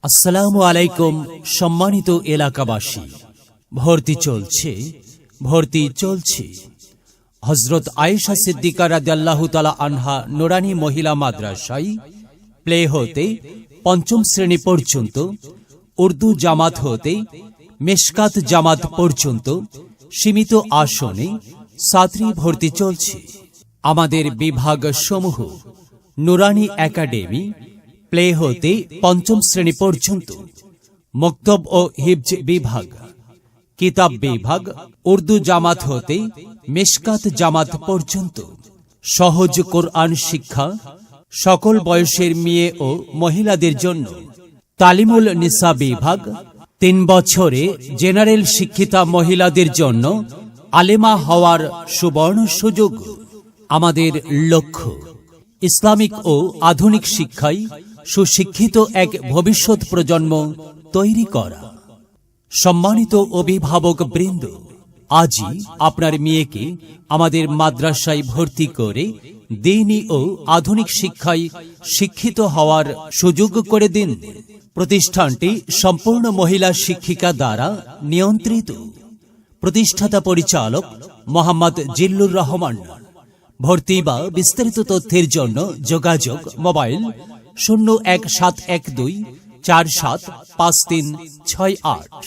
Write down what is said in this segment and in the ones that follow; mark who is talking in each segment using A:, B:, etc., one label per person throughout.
A: আসসালামু আলাইকুম সম্মানিত এলাকাবাসী। ভর্তি চলছে। হযরত আয়েশা সিদ্দিকা রাদিয়াল্লাহু তাআলা আনহা নুরানি মহিলা মাদ্রাসায় প্লে হতে পঞ্চম শ্রেণী পর্যন্ত, উর্দু জামাত হতে মিশকাত জামাত পর্যন্ত সীমিত আসনে ছাত্রী ভর্তি চলছে। আমাদের বিভাগ সমূহ নুরানি একাডেমি প্লে হতে পঞ্চম শ্রেণী পর্যন্ত, মক্তব ও হিফজ বিভাগ, কিতাব বিভাগ, উর্দু জামাত হতে মিশকাত জামাত পর্যন্ত, সহজ কোরআন শিক্ষা সকল বয়সের মেয়ে ও মহিলাদের জন্য, তালিমুল নিসা বিভাগ 3 বছরে জেনারেল শিক্ষিতা মহিলাদের জন্য আলেমা হওয়ার সুবর্ণ সুযোগ। আমাদের লক্ষ্য ইসলামিক ও আধুনিক শিক্ষায় সুশিক্ষিত এক ভবিষ্যৎ প্রজন্ম তৈরি করা। সম্মানিত অভিভাবক বৃন্দ, আজই আপনার মেয়েকে আমাদের মাদ্রাসায় ভর্তি করে দ্বীনি ও আধুনিক শিক্ষায় শিক্ষিত হওয়ার সুযোগ করে দিন। প্রতিষ্ঠানটি সম্পূর্ণ মহিলা শিক্ষিকা দ্বারা নিয়ন্ত্রিত। প্রতিষ্ঠাতা পরিচালক মোহাম্মদ জিল্লুর রহমান। ভর্তি বা বিস্তারিত তথ্যের জন্য যোগাযোগ মোবাইল 01712475368।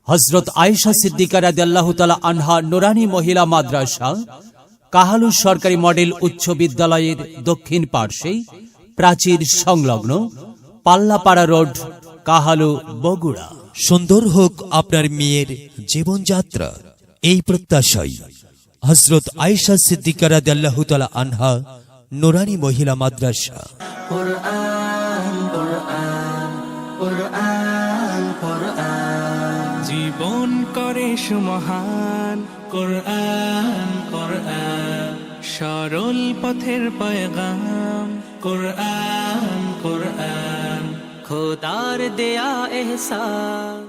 A: হযরত আয়েশা সিদ্দিকা রাদিয়াল্লাহু তাআলা আনহা নুরানি মহিলা মাদ্রাসা, কাহালু সরকারি মডেল উচ্চ বিদ্যালয়ের দক্ষিণ পার্শ্বে, প্রাচীর সংলগ্ন, পাল্লাপাড়া রোড, কাহালু, বগুড়া।
B: সুন্দর হোক আপনার মেয়ের জীবনযাত্রা, এই প্রত্যাশায় হযরত আয়েশা সিদ্দিকা রাদিয়াল্লাহু তাআলা আনহা নুরানি মহিলা মাদ্রাসা।
C: কুরআন কুরআন কুরআন কুরআন জীবন করে সুমহান। কুরআন কুরআন সরল পথের পয়গাম। কুরআন কুরআন খোদার দেয়া এহসান।